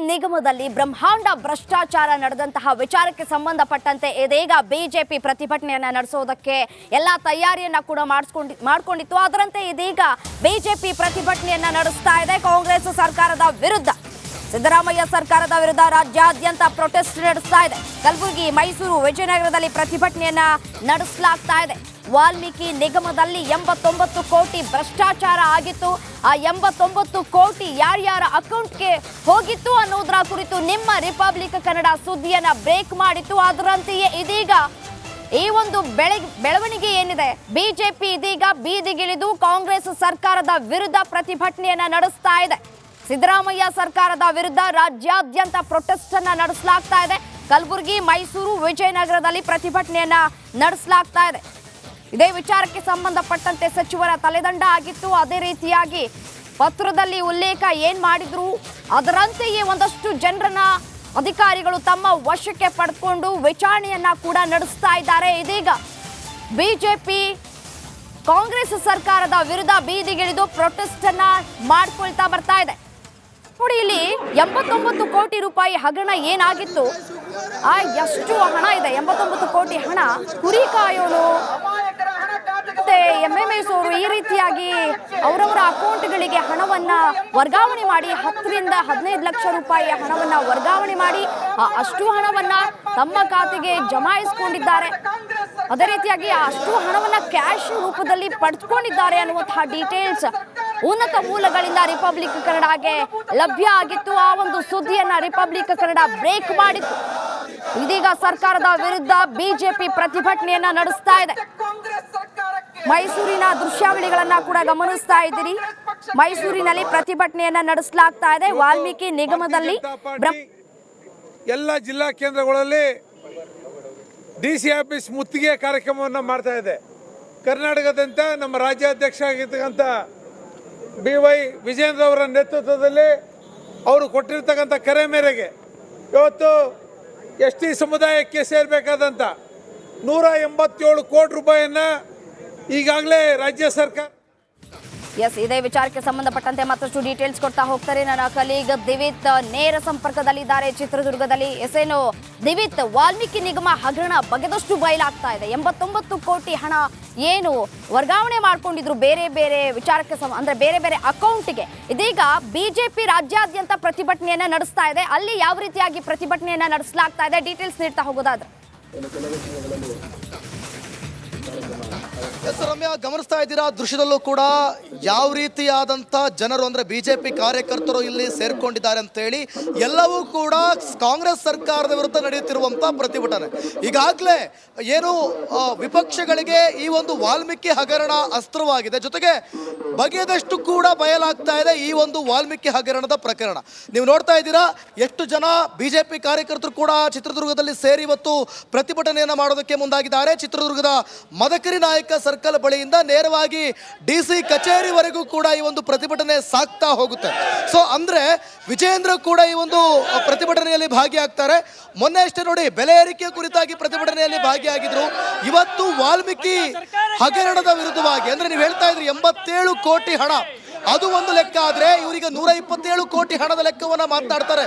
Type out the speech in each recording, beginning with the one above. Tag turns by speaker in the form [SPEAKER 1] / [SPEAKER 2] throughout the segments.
[SPEAKER 1] ನಿಗಮದಲ್ಲಿ ಬ್ರಹ್ಮಾಂಡ ಭ್ರಷ್ಟಾಚಾರ ನಡೆದಂತಹ ವಿಚಾರಕ್ಕೆ ಸಂಬಂಧಪಟ್ಟಂತೆ ಇದೀಗ ಬಿಜೆಪಿ ಪ್ರತಿಭಟನೆಯನ್ನ ನಡೆಸೋದಕ್ಕೆ ಎಲ್ಲ ತಯಾರಿಯನ್ನ ಕೂಡ ಮಾಡಿಕೊಂಡಿತ್ತು. ಅದರಂತೆ ಇದೀಗ ಬಿಜೆಪಿ ಪ್ರತಿಭಟನೆಯನ್ನ ನಡೆಸ್ತಾ ಇದೆ ಕಾಂಗ್ರೆಸ್ ಸರ್ಕಾರದ ವಿರುದ್ಧ. ಸಿದ್ದರಾಮಯ್ಯ ಸರ್ಕಾರದ ವಿರುದ್ಧ ರಾಜ್ಯಾದ್ಯಂತ ಪ್ರೊಟೆಸ್ಟ್ ನಡೆಸ್ತಾ ಇದೆ. ಕಲಬುರಗಿ, ಮೈಸೂರು, ವಿಜಯನಗರದಲ್ಲಿ ಪ್ರತಿಭಟನೆಯನ್ನ ನಡೆಸಲಾಗ್ತಾ ಇದೆ. ವಾಲ್ಮೀಕಿ ನಿಗಮದಲ್ಲಿ 89 ಕೋಟಿ ಭ್ರಷ್ಟಾಚಾರ ಆಗಿತ್ತು. ಆ 89 ಕೋಟಿ ಯಾರ್ಯಾರ ಅಕೌಂಟ್ಗೆ ಹೋಗಿತ್ತು ಅನ್ನೋದರ ಕುರಿತು ನಿಮ್ಮ ರಿಪಬ್ಲಿಕ್ ಕನ್ನಡ ಸುದ್ದಿಯನ್ನ ಬ್ರೇಕ್ ಮಾಡಿತ್ತು. ಅದರಂತೆಯೇ ಇದೀಗ ಈ ಒಂದು ಬೆಳವಣಿಗೆ ಏನಿದೆ, ಬಿಜೆಪಿ ಇದೀಗ ಬೀದಿಗಿಳಿದು ಕಾಂಗ್ರೆಸ್ ಸರ್ಕಾರದ ವಿರುದ್ಧ ಪ್ರತಿಭಟನೆಯನ್ನ ನಡೆಸ್ತಾ ಇದೆ. ಸಿದ್ದರಾಮಯ್ಯ ಸರ್ಕಾರದ ವಿರುದ್ಧ ರಾಜ್ಯಾದ್ಯಂತ ಪ್ರೊಟೆಸ್ಟ್ ಅನ್ನ ನಡೆಸಲಾಗ್ತಾ ಇದೆ. ಕಲಬುರಗಿ, ಮೈಸೂರು, ವಿಜಯನಗರದಲ್ಲಿ ಪ್ರತಿಭಟನೆಯನ್ನ ನಡೆಸಲಾಗ್ತಾ ಇದೆ. ಇದೇ ವಿಚಾರಕ್ಕೆ ಸಂಬಂಧಪಟ್ಟಂತೆ ಸಚಿವರ ತಲೆದಂಡ ಆಗಿತ್ತು. ಅದೇ ರೀತಿಯಾಗಿ ಪತ್ರದಲ್ಲಿ ಉಲ್ಲೇಖ ಏನ್ ಮಾಡಿದ್ರು ಅದರಂತೆಯೇ ಒಂದಷ್ಟು ಜನರನ್ನ ಅಧಿಕಾರಿಗಳು ತಮ್ಮ ವಶಕ್ಕೆ ಪಡೆದುಕೊಂಡು ವಿಚಾರಣೆಯನ್ನ ಕೂಡ ನಡೆಸ್ತಾ ಇದ್ದಾರೆ. ಇದೀಗ ಬಿಜೆಪಿ ಕಾಂಗ್ರೆಸ್ ಸರ್ಕಾರದ ವಿರುದ್ಧ ಬೀದಿಗಿಳಿದು ಪ್ರೊಟೆಸ್ಟ್ ಅನ್ನ ಮಾಡ್ಕೊಳ್ತಾ ಬರ್ತಾ ಇದೆ. ನೋಡಿ, ಇಲ್ಲಿ 89 ಕೋಟಿ ರೂಪಾಯಿ ಹಗರಣ ಏನಾಗಿತ್ತು, ಎಷ್ಟು ಹಣ ಇದೆ, 89 ಕೋಟಿ ಹಣ ಕುರಿ ಕಾಯೋನು ಮತ್ತೆ MMS ಅವರು ಈ ರೀತಿಯಾಗಿ ಅವರವರ ಅಕೌಂಟ್ಗಳಿಗೆ ಹಣವನ್ನ ವರ್ಗಾವಣೆ ಮಾಡಿ 10 ರಿಂದ 15 ಲಕ್ಷ ರೂಪಾಯಿಯ ಹಣವನ್ನ ವರ್ಗಾವಣೆ ಮಾಡಿ ಅಷ್ಟು ಹಣವನ್ನ ತಮ್ಮ ಖಾತೆಗೆ ಜಮಾಯಿಸಿಕೊಂಡಿದ್ದಾರೆ. ಅದೇ ರೀತಿಯಾಗಿ ಅಷ್ಟು ಹಣವನ್ನ ಕ್ಯಾಶ್ ರೂಪದಲ್ಲಿ ಪಡೆದುಕೊಂಡಿದ್ದಾರೆ ಅನ್ನುವಂತಹ ಡೀಟೇಲ್ಸ್ ಉನ್ನತ ಮೂಲಗಳಿಂದ ರಿಪಬ್ಲಿಕ್ ಕನ್ನಡಗೆ ಲಭ್ಯ ಆಗಿತ್ತು. ಆ ಒಂದು ಸುದ್ದಿಯನ್ನ ರಿಪಬ್ಲಿಕ್ ಕನ್ನಡ ಬ್ರೇಕ್ ಮಾಡಿತ್ತು. ಇದೀಗ ಸರ್ಕಾರದ ವಿರುದ್ಧ ಬಿಜೆಪಿ ಪ್ರತಿಭಟನೆಯನ್ನ ನಡೆಸ್ತಾ ಇದೆ. ಮೈಸೂರಿನ ದೃಶ್ಯಾವಳಿಗಳನ್ನ ಕೂಡ ಗಮನಿಸ್ತಾ ಇದ್ದೀರಿ. ಮೈಸೂರಿನಲ್ಲಿ ಪ್ರತಿಭಟನೆಯನ್ನ ನಡೆಸಲಾಗ್ತಾ ಇದೆ. ವಾಲ್ಮೀಕಿ ನಿಗಮದಲ್ಲಿ
[SPEAKER 2] ಎಲ್ಲ ಜಿಲ್ಲಾ ಕೇಂದ್ರಗಳಲ್ಲಿ ಡಿಸಿ ಆಫೀಸ್ ಮುತ್ತಿಗೆ ಕಾರ್ಯಕ್ರಮವನ್ನು ಮಾಡ್ತಾ ಇದೆ. ಕರ್ನಾಟಕದಂತ ನಮ್ಮ ರಾಜ್ಯಾಧ್ಯಕ್ಷ ಆಗಿರ್ತಕ್ಕಂಥ BY ವಿಜೇಂದ್ರ ಅವರ ನೇತೃತ್ವದಲ್ಲಿ ಅವರು ಕೊಟ್ಟಿರ್ತಕ್ಕಂಥ ಕರೆ ಮೇರೆಗೆ ಇವತ್ತು ST ಸಮುದಾಯಕ್ಕೆ ಸೇರಬೇಕಾದಂಥ 187 ಕೋಟಿ ರೂಪಾಯಿಯನ್ನು ಈಗಾಗಲೇ ರಾಜ್ಯ ಸರ್ಕಾರ
[SPEAKER 1] ಇದೇ ವಿಚಾರಕ್ಕೆ ಸಂಬಂಧಪಟ್ಟಂತೆ ಮತ್ತಷ್ಟು ಡೀಟೇಲ್ಸ್ ಕೊಡ್ತಾ ಹೋಗ್ತಾರೆ ನನ್ನ ಕಲೀಗ್ ದಿವಿತ್ ನೇರ ಸಂಪರ್ಕದಲ್ಲಿದ್ದಾರೆ ಚಿತ್ರದುರ್ಗದಲ್ಲಿ. ಏನು ದಿವಿತ್, ವಾಲ್ಮೀಕಿ ನಿಗಮ ಹಗರಣ ಬಗೆದಷ್ಟು ಬಯಲಾಗ್ತಾ ಇದೆ. 89 ಕೋಟಿ ಹಣ ಏನು ವರ್ಗಾವಣೆ ಮಾಡ್ಕೊಂಡಿದ್ರು ಬೇರೆ ಬೇರೆ ವಿಚಾರಕ್ಕೆ ಅಂದ್ರೆ ಬೇರೆ ಬೇರೆ ಅಕೌಂಟ್ಗೆ. ಇದೀಗ ಬಿಜೆಪಿ ರಾಜ್ಯಾದ್ಯಂತ ಪ್ರತಿಭಟನೆಯನ್ನ ನಡೆಸ್ತಾ ಇದೆ. ಅಲ್ಲಿ ಯಾವ ರೀತಿಯಾಗಿ ಪ್ರತಿಭಟನೆಯನ್ನ ನಡೆಸಲಾಗ್ತಾ ಇದೆ, ಡೀಟೇಲ್ಸ್ ನೀಡ್ತಾ ಹೋಗೋದಾದ್ರೆ.
[SPEAKER 3] ರಮ್ಯಾ, ಗಮನಿಸ್ತಾ ಇದ್ದೀರಾ ದೃಶ್ಯದಲ್ಲೂ ಕೂಡ ಯಾವ ರೀತಿಯಾದಂಥ ಜನರು ಅಂದರೆ ಬಿಜೆಪಿ ಕಾರ್ಯಕರ್ತರು ಇಲ್ಲಿ ಸೇರ್ಕೊಂಡಿದ್ದಾರೆ ಅಂತೇಳಿ ಎಲ್ಲವೂ ಕೂಡ ಕಾಂಗ್ರೆಸ್ ಸರ್ಕಾರದ ವಿರುದ್ಧ ನಡೆಯುತ್ತಿರುವಂಥ ಪ್ರತಿಭಟನೆ. ಈಗಾಗಲೇ ಏನು ವಿಪಕ್ಷಗಳಿಗೆ ಈ ಒಂದು ವಾಲ್ಮೀಕಿ ಹಗರಣ ಅಸ್ತ್ರವಾಗಿದೆ, ಜೊತೆಗೆ ಬಗೆದಷ್ಟು ಕೂಡ ಬಯಲಾಗ್ತಾ ಇದೆ ಈ ಒಂದು ವಾಲ್ಮೀಕಿ ಹಗರಣದ ಪ್ರಕರಣ. ನೀವು ನೋಡ್ತಾ ಇದ್ದೀರಾ ಎಷ್ಟು ಜನ ಬಿಜೆಪಿ ಕಾರ್ಯಕರ್ತರು ಕೂಡ ಚಿತ್ರದುರ್ಗದಲ್ಲಿ ಸೇರಿ ಇವತ್ತು ಪ್ರತಿಭಟನೆಯನ್ನು ಮಾಡೋದಕ್ಕೆ ಮುಂದಾಗಿದ್ದಾರೆ. ಚಿತ್ರದುರ್ಗದ ಮದಕರಿ ನಾಯಕ ಸರ್ಕಲ್ ಬಳಿಯಿಂದ ನೇರವಾಗಿ DC ಕಚೇರಿವರೆಗೂ ಕೂಡ ಈ ಒಂದು ಪ್ರತಿಭಟನೆ ಸಾಗ್ತಾ ಹೋಗುತ್ತೆ. ಸೊ ಅಂದ್ರೆ ವಿಜೇಂದ್ರ ಕೂಡ ಈ ಒಂದು ಪ್ರತಿಭಟನೆಯಲ್ಲಿ ಭಾಗಿಯಾಗ್ತಾರೆ. ಮೊನ್ನೆ ಅಷ್ಟೇ ನೋಡಿ, ಬೆಲೆ ಏರಿಕೆ ಕುರಿತಾಗಿ ಪ್ರತಿಭಟನೆಯಲ್ಲಿ ಭಾಗಿಯಾಗಿದ್ರು. ಇವತ್ತು ವಾಲ್ಮೀಕಿ ಹಗರಣದ ವಿರುದ್ಧವಾಗಿ ಅಂದ್ರೆ ನೀವು ಹೇಳ್ತಾ ಇದ್ರಿ 87 ಕೋಟಿ ಹಣ, ಅದು ಒಂದು ಲೆಕ್ಕ ಆದ್ರೆ ಇವರಿಗೆ 127 ಕೋಟಿ ಹಣದ ಲೆಕ್ಕವನ್ನ ಮಾತನಾಡ್ತಾರೆ.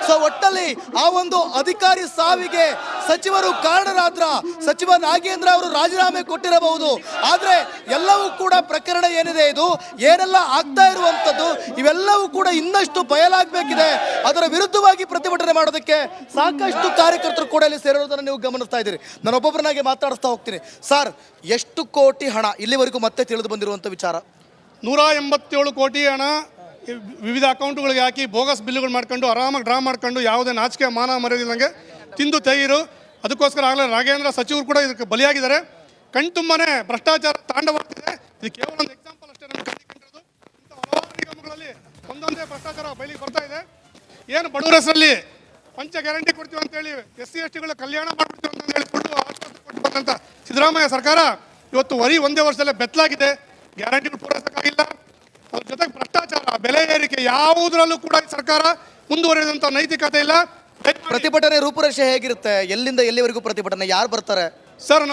[SPEAKER 3] ಸೊ ಒಟ್ಟಲ್ಲಿ ಆ ಒಂದು ಅಧಿಕಾರಿ ಸಾವಿಗೆ ಸಚಿವರು ಕಾರಣರಾದ್ರ, ಸಚಿವ ನಾಗೇಂದ್ರ ಅವರು ರಾಜೀನಾಮೆ ಕೊಟ್ಟಿರಬಹುದು. ಆದ್ರೆ ಎಲ್ಲವೂ ಕೂಡ ಪ್ರಕರಣ ಏನಿದೆ, ಇದು ಏನೆಲ್ಲ ಆಗ್ತಾ ಇರುವಂತದ್ದು ಇವೆಲ್ಲವೂ ಕೂಡ ಇನ್ನಷ್ಟು ಬಯಲಾಗಬೇಕಿದೆ. ಅದರ ವಿರುದ್ಧವಾಗಿ ಪ್ರತಿಭಟನೆ ಮಾಡೋದಕ್ಕೆ ಸಾಕಷ್ಟು ಕಾರ್ಯಕರ್ತರು ಕೂಡ ಇಲ್ಲಿ ಸೇರಿರೋದನ್ನು ನೀವು ಗಮನಿಸ್ತಾ ಇದ್ದೀರಿ. ನಾನು ಒಬ್ಬೊಬ್ಬರನ್ನಾಗಿ ಮಾತಾಡಿಸ್ತಾ ಹೋಗ್ತೀನಿ. ಸರ್, ಎಷ್ಟು ಕೋಟಿ ಹಣ ಇಲ್ಲಿವರೆಗೂ ಮತ್ತೆ ತಿಳಿದು ಬಂದಿರುವಂತ ವಿಚಾರ?
[SPEAKER 4] 187 ಕೋಟಿ ಹಣ ವಿವಿಧ ಅಕೌಂಟ್ಗಳಿಗೆ ಹಾಕಿ ಬೋಗಸ್ ಬಿಲ್luಗಳು ಮಾಡ್ಕೊಂಡು ಆರಾಮಾಗಿ ಡ್ರಾ ಮಾಡ್ಕೊಂಡು ಯಾವುದೇ ನಾಚಿಕೆ ಮಾನ ಮರ್ಯಾದಿಲ್ಲಂಗೆ ತಿಂದು ತೆಗೆಯಿರು. ಅದಕ್ಕೋಸ್ಕರ ಆಗಲೇ ನಾಗೇಂದ್ರ ಸಚಿವರು ಕೂಡ ಇದಕ್ಕೆ ಬಲಿಯಾಗಿದ್ದಾರೆ. ಕಣ್ತುಂಬನೇ ಭ್ರಷ್ಟಾಚಾರ ತಾಂಡವಾಗ್ತಿದೆ. ಇದು ಕೇವಲ ಒಂದು ಎಕ್ಸಾಂಪಲ್ ಅಷ್ಟೇ ನಮಗೆ ಕಂಡಿರೋದು. ಇಂಥ ಹಲವಾರು ನಿಗಮಗಳಲ್ಲಿ ಒಂದೊಂದೇ ಭ್ರಷ್ಟಾಚಾರ ಬಯಲಿಗೆ ಬರ್ತಾ ಇದೆ. ಏನು ಬಡವರ ಹೆಸರಲ್ಲಿ ಪಂಚ ಗ್ಯಾರಂಟಿ ಕೊಡ್ತೀವಿ ಅಂತೇಳಿ SC STಗಳ ಕಲ್ಯಾಣ ಮಾಡ್ಬಿಡ್ತೀವಿ ಅಂತೇಳಿ ಕೊಟ್ಟು ಆಶ್ವಾಸನೆ ಕೊಟ್ಟು ಬಂದಂಥ ಸಿದ್ದರಾಮಯ್ಯ ಸರ್ಕಾರ ಇವತ್ತು ಒಂದೇ ವರ್ಷದಲ್ಲೇ ಬೆತ್ತಲಾಗಿದೆ. ಗ್ಯಾರಂಟಿಗಳು ಪೂರೈಸಕ್ಕಾಗಿಲ್ಲ. ಅದ್ರ ಜೊತೆಗೆ ಭ್ರಷ್ಟಾಚಾರ, ಬೆಲೆ ಏರಿಕೆ, ಯಾವುದರಲ್ಲೂ ಕೂಡ ಈ ಸರ್ಕಾರ ಮುಂದುವರಿದಂತ ನೈತಿಕತೆ ಇಲ್ಲ.
[SPEAKER 3] ಪ್ರತಿಭಟನೆ ರೂಪುರೇಷೆ ಹೇಗಿರುತ್ತೆ? ಎಲ್ಲಿಂದ ಎಲ್ಲಿವರೆಗೂ ಪ್ರತಿಭಟನೆ? ಯಾರು ಬರ್ತಾರೆ
[SPEAKER 4] ಸರ್?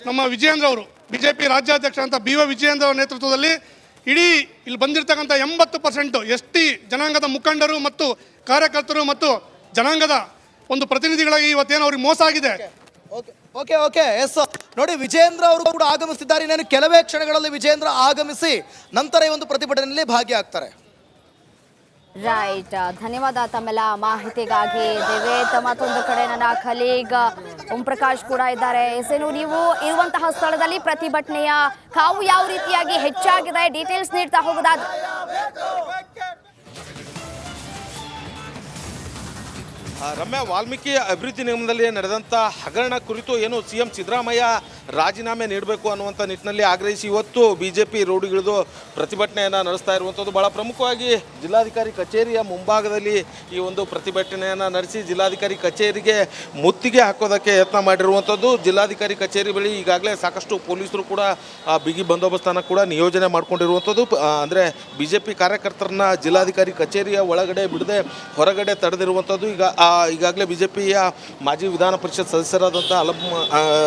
[SPEAKER 4] ನಮ್ಮ ವಿಜಯೇಂದ್ರ ಅವರು, ಬಿಜೆಪಿ ರಾಜ್ಯಾಧ್ಯಕ್ಷ ಅಂತ BY ವಿಜಯೇಂದ್ರ ಅವರ ನೇತೃತ್ವದಲ್ಲಿ ಇಡೀ ಇಲ್ಲಿ ಬಂದಿರತಕ್ಕಂಥ 80% ST ಜನಾಂಗದ ಮುಖಂಡರು ಮತ್ತು ಕಾರ್ಯಕರ್ತರು ಮತ್ತು ಜನಾಂಗದ ಒಂದು ಪ್ರತಿನಿಧಿಗಳಾಗಿ ಇವತ್ತೇನು ಅವ್ರಿಗೆ ಮೋಸ ಆಗಿದೆ.
[SPEAKER 3] ಓಕೆ ಓಕೆ ಎಸ್ ನೋಡಿ, ವಿಜೇಂದ್ರ ಅವರು ಕೂಡ ಆಗಮಿಸಿದ್ದಾರೆ. ಇನ್ನೇನು ಕೆಲವೇ ಕ್ಷಣಗಳಲ್ಲಿ ವಿಜೇಂದ್ರ ಆಗಮಿಸಿ ನಂತರ ಈ ಒಂದು ಪ್ರತಿಭಟನೆಯಲ್ಲಿ ಭಾಗಿಯಾಗ್ತಾರೆ.
[SPEAKER 1] ರೈಟ್, ಧನ್ಯವಾದ ತಮ್ಮೆಲ್ಲ ಮಾಹಿತಿಗಾಗಿ. ದೇವೇತ್, ಮತ್ತೊಂದು ಕಡೆ ನನ್ನ ಕಲೀಗ್ ಓಂ ಪ್ರಕಾಶ್ ಕೂಡ ಇದ್ದಾರೆ. ಎಸೇನು ನೀವು ಇರುವಂತಹ ಸ್ಥಳದಲ್ಲಿ ಪ್ರತಿಭಟನೆಯ ಕಾವು ಯಾವ ರೀತಿಯಾಗಿ ಹೆಚ್ಚಾಗಿದೆ, ಡೀಟೇಲ್ಸ್ ನೀಡ್ತಾ ಹೋಗೋದಾದ್ರೆ?
[SPEAKER 5] ರಮ್ಯಾ, ವಾಲ್ಮೀಕಿ ಅಭಿವೃದ್ಧಿ ನಿಗಮದಲ್ಲಿ ನಡೆದಂಥ ಹಗರಣ ಕುರಿತು ಏನು CM ಸಿದ್ದರಾಮಯ್ಯ ರಾಜೀನಾಮೆ ನೀಡಬೇಕು ಅನ್ನುವಂಥ ನಿಟ್ಟಿನಲ್ಲಿ ಆಗ್ರಹಿಸಿ ಇವತ್ತು BJP ರೋಡಿಗಿಳಿದು ಪ್ರತಿಭಟನೆಯನ್ನು ನಡೆಸ್ತಾ ಇರುವಂಥದ್ದು. ಭಾಳ ಪ್ರಮುಖವಾಗಿ ಜಿಲ್ಲಾಧಿಕಾರಿ ಕಚೇರಿಯ ಮುಂಭಾಗದಲ್ಲಿ ಈ ಒಂದು ಪ್ರತಿಭಟನೆಯನ್ನು ನಡೆಸಿ ಜಿಲ್ಲಾಧಿಕಾರಿ ಕಚೇರಿಗೆ ಮುತ್ತಿಗೆ ಹಾಕೋದಕ್ಕೆ ಯತ್ನ ಮಾಡಿರುವಂಥದ್ದು. ಜಿಲ್ಲಾಧಿಕಾರಿ ಕಚೇರಿ ಬಳಿ ಈಗಾಗಲೇ ಸಾಕಷ್ಟು ಪೊಲೀಸರು ಕೂಡ ಬಿಗಿ ಬಂದೋಬಸ್ತನ್ನು ಕೂಡ ನಿಯೋಜನೆ ಮಾಡಿಕೊಂಡಿರುವಂಥದ್ದು. ಅಂದರೆ BJP ಕಾರ್ಯಕರ್ತರನ್ನ ಜಿಲ್ಲಾಧಿಕಾರಿ ಕಚೇರಿಯ ಒಳಗಡೆ ಬಿಡದೆ ಹೊರಗಡೆ ತಡೆದಿರುವಂಥದ್ದು. ಈಗಾಗಲೇ BJPಯ ಮಾಜಿ ವಿಧಾನ ಪರಿಷತ್ ಸದಸ್ಯರಾದಂಥ ಅಲಂ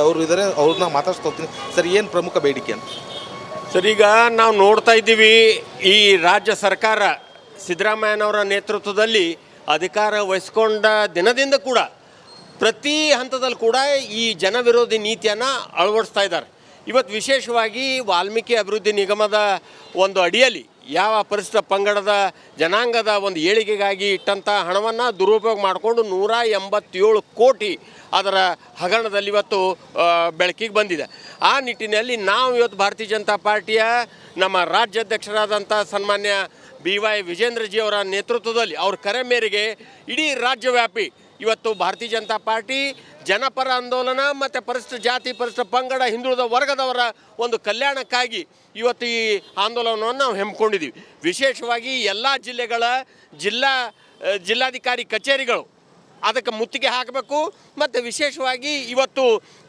[SPEAKER 5] ಅವರು ಇದ್ದಾರೆ, ಅವ್ರನ್ನ ಮಾತಾಡ್ಸ್ಕೊಳ್ತೀನಿ. ಸರ್, ಏನು ಪ್ರಮುಖ ಬೇಡಿಕೆ ಅಂತ?
[SPEAKER 6] ಸರ್, ಈಗ ನಾವು ನೋಡ್ತಾ ಇದ್ದೀವಿ, ಈ ರಾಜ್ಯ ಸರ್ಕಾರ ಸಿದ್ದರಾಮಯ್ಯನವರ ನೇತೃತ್ವದಲ್ಲಿ ಅಧಿಕಾರ ವಹಿಸ್ಕೊಂಡ ದಿನದಿಂದ ಕೂಡ ಪ್ರತಿ ಹಂತದಲ್ಲಿ ಕೂಡ ಈ ಜನವಿರೋಧಿ ನೀತಿಯನ್ನು ಅಳವಡಿಸ್ತಾ ಇದ್ದಾರೆ. ಇವತ್ತು ವಿಶೇಷವಾಗಿ ವಾಲ್ಮೀಕಿ ಅಭಿವೃದ್ಧಿ ನಿಗಮದ ಒಂದು ಅಡಿಯಲ್ಲಿ ಯಾವ ಪರಿಶಿಷ್ಟ ಪಂಗಡದ ಜನಾಂಗದ ಒಂದು ಏಳಿಗೆಗಾಗಿ ಇಟ್ಟಂಥ ಹಣವನ್ನು ದುರುಪಯೋಗ ಮಾಡಿಕೊಂಡು 187 ಕೋಟಿ ಅದರ ಹಗರಣದಲ್ಲಿ ಇವತ್ತು ಬೆಳಕಿಗೆ ಬಂದಿದೆ. ಆ ನಿಟ್ಟಿನಲ್ಲಿ ನಾವು ಇವತ್ತು ಭಾರತೀಯ ಜನತಾ ಪಾರ್ಟಿಯ ನಮ್ಮ ರಾಜ್ಯಾಧ್ಯಕ್ಷರಾದಂಥ ಸನ್ಮಾನ್ಯ BY ವಿಜೇಂದ್ರಜಿ ಅವರ ನೇತೃತ್ವದಲ್ಲಿ ಅವ್ರ ಕರೆ ಮೇರೆಗೆ ಇಡೀ ರಾಜ್ಯವ್ಯಾಪಿ ಇವತ್ತು ಭಾರತೀಯ ಜನತಾ ಪಾರ್ಟಿ ಜನಪರ ಆಂದೋಲನ ಮತ್ತು ಪರಿಶಿಷ್ಟ ಜಾತಿ, ಪರಿಶಿಷ್ಟ ಪಂಗಡ, ಹಿಂದುಳಿದ ವರ್ಗದವರ ಒಂದು ಕಲ್ಯಾಣಕ್ಕಾಗಿ ಇವತ್ತು ಈ ಆಂದೋಲನವನ್ನು ನಾವು ಹಮ್ಮಿಕೊಂಡಿದ್ದೀವಿ. ವಿಶೇಷವಾಗಿ ಎಲ್ಲ ಜಿಲ್ಲೆಗಳ ಜಿಲ್ಲಾಧಿಕಾರಿ ಕಚೇರಿಗಳು ಅದಕ್ಕೆ ಮುತ್ತಿಗೆ ಹಾಕಬೇಕು. ಮತ್ತು ವಿಶೇಷವಾಗಿ ಇವತ್ತು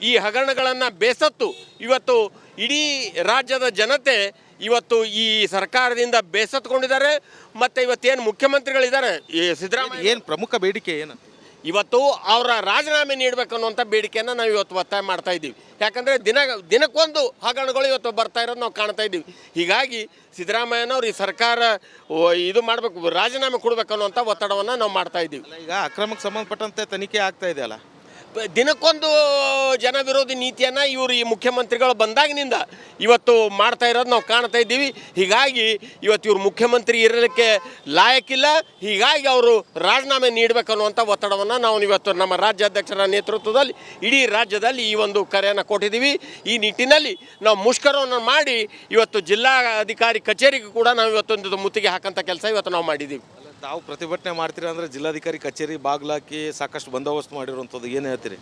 [SPEAKER 6] ಈ ಹಗರಣಗಳನ್ನು ಬೇಸತ್ತು ಇವತ್ತು ಇಡೀ ರಾಜ್ಯದ ಜನತೆ ಇವತ್ತು ಈ ಸರ್ಕಾರದಿಂದ ಬೇಸತ್ಕೊಂಡಿದ್ದಾರೆ. ಮತ್ತು ಇವತ್ತೇನು ಮುಖ್ಯಮಂತ್ರಿಗಳಿದ್ದಾರೆ ಈ ಸಿದ್ದರಾಮಯ್ಯ,
[SPEAKER 5] ಏನು ಪ್ರಮುಖ ಬೇಡಿಕೆ ಏನು?
[SPEAKER 6] ಇವತ್ತು ಅವರ ರಾಜೀನಾಮೆ ನೀಡಬೇಕು ಅನ್ನುವಂಥ ಬೇಡಿಕೆಯನ್ನು ನಾವು ಇವತ್ತು ಒತ್ತಾಯ ಮಾಡ್ತಾ ಇದ್ದೀವಿ. ಯಾಕಂದರೆ ದಿನಕ್ಕೊಂದು ಹಗರಣಗಳು ಇವತ್ತು ಬರ್ತಾ ಇರೋದು ನಾವು ಕಾಣ್ತಾ ಇದ್ದೀವಿ. ಹೀಗಾಗಿ ಸಿದ್ದರಾಮಯ್ಯನವ್ರು ಈ ಸರ್ಕಾರ ಇದು ಮಾಡಬೇಕು, ರಾಜೀನಾಮೆ ಕೊಡಬೇಕು ಅನ್ನುವಂಥ ಒತ್ತಡವನ್ನು ನಾವು ಮಾಡ್ತಾ ಇದ್ದೀವಿ.
[SPEAKER 5] ಈಗ ಅಕ್ರಮಕ್ಕೆ ಸಂಬಂಧಪಟ್ಟಂತೆ ತನಿಖೆ ಆಗ್ತಾ ಇದೆಯಲ್ಲ,
[SPEAKER 6] ದಿನಕ್ಕೊಂದು ಜನ ವಿರೋಧಿ ನೀತಿಯನ್ನು ಇವರು ಈ ಮುಖ್ಯಮಂತ್ರಿಗಳು ಬಂದಾಗಿನಿಂದ ಇವತ್ತು ಮಾಡ್ತಾ ಇರೋದು ನಾವು ಕಾಣ್ತಾ ಇದ್ದೀವಿ. ಹೀಗಾಗಿ ಇವತ್ತು ಇವರು ಮುಖ್ಯಮಂತ್ರಿ ಇರಲಿಕ್ಕೆ ಲಾಯಕ್ಕಿಲ್ಲ. ಹೀಗಾಗಿ ಅವರು ರಾಜೀನಾಮೆ ನೀಡಬೇಕನ್ನುವಂಥ ಒತ್ತಡವನ್ನು ನಾವು ಇವತ್ತು ನಮ್ಮ ರಾಜ್ಯಾಧ್ಯಕ್ಷರ ನೇತೃತ್ವದಲ್ಲಿ ಇಡೀ ರಾಜ್ಯದಲ್ಲಿ ಈ ಒಂದು ಕರೆಯನ್ನು ಕೊಟ್ಟಿದ್ದೀವಿ. ಈ ನಿಟ್ಟಿನಲ್ಲಿ ನಾವು ಮುಷ್ಕರವನ್ನು ಮಾಡಿ ಇವತ್ತು ಜಿಲ್ಲಾಧಿಕಾರಿ ಕಚೇರಿಗೆ ಕೂಡ ನಾವು ಇವತ್ತೊಂದು ಮುತ್ತಿಗೆ ಹಾಕಂಥ ಕೆಲಸ ಇವತ್ತು ನಾವು ಮಾಡಿದ್ದೀವಿ.
[SPEAKER 5] ತಾವು ಪ್ರತಿಭಟನೆ ಮಾಡ್ತೀರಾ ಅಂದರೆ ಜಿಲ್ಲಾಧಿಕಾರಿ ಕಚೇರಿ ಬಾಗ್ಲಾಕಿ ಸಾಕಷ್ಟು ಬಂದೋಬಸ್ತ್ ಮಾಡಿರುವಂಥದ್ದು, ಏನು ಹೇಳ್ತೀರಿ?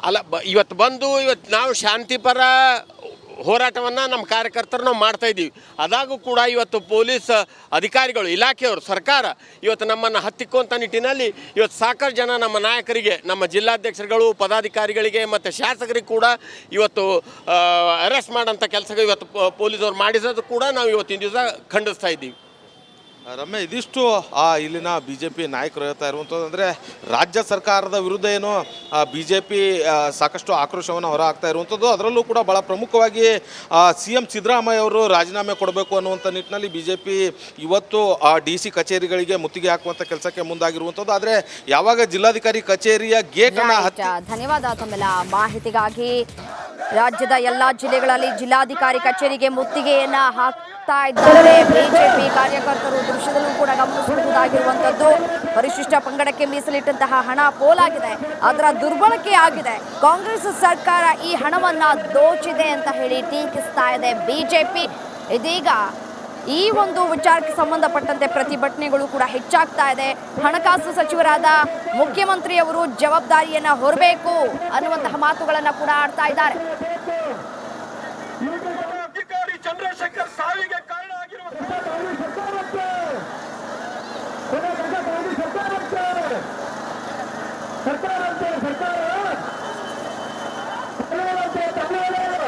[SPEAKER 6] ಅಲ್ಲ, ಇವತ್ತು ನಾವು ಶಾಂತಿಪರ ಹೋರಾಟವನ್ನು ನಮ್ಮ ಕಾರ್ಯಕರ್ತರು ನಾವು ಮಾಡ್ತಾ ಇದ್ದೀವಿ. ಅದಾಗೂ ಕೂಡ ಇವತ್ತು ಪೊಲೀಸ್ ಅಧಿಕಾರಿಗಳು, ಇಲಾಖೆಯವರು, ಸರ್ಕಾರ ಇವತ್ತು ನಮ್ಮನ್ನು ಹತ್ತಿಕ್ಕುವಂಥ ನಿಟ್ಟಿನಲ್ಲಿ ಇವತ್ತು ಸಾಕಷ್ಟು ಜನ ನಮ್ಮ ನಾಯಕರಿಗೆ, ನಮ್ಮ ಜಿಲ್ಲಾಧ್ಯಕ್ಷರುಗಳು, ಪದಾಧಿಕಾರಿಗಳಿಗೆ ಮತ್ತು ಶಾಸಕರಿಗೆ ಕೂಡ ಇವತ್ತು ಅರೆಸ್ಟ್ ಮಾಡೋಂಥ ಕೆಲಸಗಳು ಇವತ್ತು ಪೊಲೀಸರು ಮಾಡಿಸೋದು ಕೂಡ ನಾವು ಇವತ್ತಿನ ದಿವಸ ಖಂಡಿಸ್ತಾ ಇದ್ದೀವಿ.
[SPEAKER 5] ರಮ್ಯ, ಇದಿಷ್ಟು ಇಲ್ಲಿನ BJP ನಾಯಕರು ಹೇಳ್ತಾ ಇರುವಂಥದ್ದು. ಅಂದರೆ ರಾಜ್ಯ ಸರ್ಕಾರದ ವಿರುದ್ಧ ಏನು BJP ಸಾಕಷ್ಟು ಆಕ್ರೋಶವನ್ನು ಹೊರಹಾಕ್ತಾ ಇರುವಂಥದ್ದು. ಅದರಲ್ಲೂ ಕೂಡ ಭಾಳ ಪ್ರಮುಖವಾಗಿ CM ಸಿದ್ದರಾಮಯ್ಯ ಅವರು ರಾಜೀನಾಮೆ ಕೊಡಬೇಕು ಅನ್ನುವಂಥ ನಿಟ್ಟಿನಲ್ಲಿ BJP ಇವತ್ತು DC ಕಚೇರಿಗಳಿಗೆ ಮುತ್ತಿಗೆ ಹಾಕುವಂಥ ಕೆಲಸಕ್ಕೆ ಮುಂದಾಗಿರುವಂಥದ್ದು. ಆದರೆ ಯಾವಾಗ ಜಿಲ್ಲಾಧಿಕಾರಿ ಕಚೇರಿಯ ಗೇಟನ್ನು
[SPEAKER 1] ಧನ್ಯವಾದ ತಮ್ಮೆಲ್ಲ ಮಾಹಿತಿಗಾಗಿ. ರಾಜ್ಯದ ಎಲ್ಲಾ ಜಿಲ್ಲೆಗಳಲ್ಲಿ ಜಿಲ್ಲಾಧಿಕಾರಿ ಕಚೇರಿಗೆ ಮುತ್ತಿಗೆಯನ್ನ ಹಾಕ್ತಾ ಇದ್ದಾರೆ BJP ಕಾರ್ಯಕರ್ತರು. ದೃಶ್ಯದಲ್ಲೂ ಕೂಡ ಗಮನಿಸಬಹುದಾಗಿರುವಂತದ್ದು, ಪರಿಶಿಷ್ಟ ಪಂಗಡಕ್ಕೆ ಮೀಸಲಿಟ್ಟಂತಹ ಹಣ ಪೋಲಾಗಿದೆ, ಅದರ ದುರ್ಬಳಕೆ ಆಗಿದೆ. ಕಾಂಗ್ರೆಸ್ ಸರ್ಕಾರ ಈ ಹಣವನ್ನ ದೋಚಿದೆ ಅಂತ ಹೇಳಿ ಟೀಕಿಸ್ತಾ ಇದೆ BJP. ಇದೀಗ ಈ ಒಂದು ವಿಚಾರಕ್ಕೆ ಸಂಬಂಧಪಟ್ಟಂತೆ ಪ್ರತಿಭಟನೆಗಳು ಕೂಡ ಹೆಚ್ಚಾಗ್ತಾ ಇದೆ. ಹಣಕಾಸು ಸಚಿವರಾದ ಮುಖ್ಯಮಂತ್ರಿಯವರು ಜವಾಬ್ದಾರಿಯನ್ನ ಹೊರಬೇಕು ಅನ್ನುವಂತಹ ಮಾತುಗಳನ್ನ ಕೂಡ ಆಡ್ತಾ ಇದ್ದಾರೆ.
[SPEAKER 7] ಅಧಿಕಾರಿ ಚಂದ್ರಶೇಖರ್ ಸಾವಿಗೆ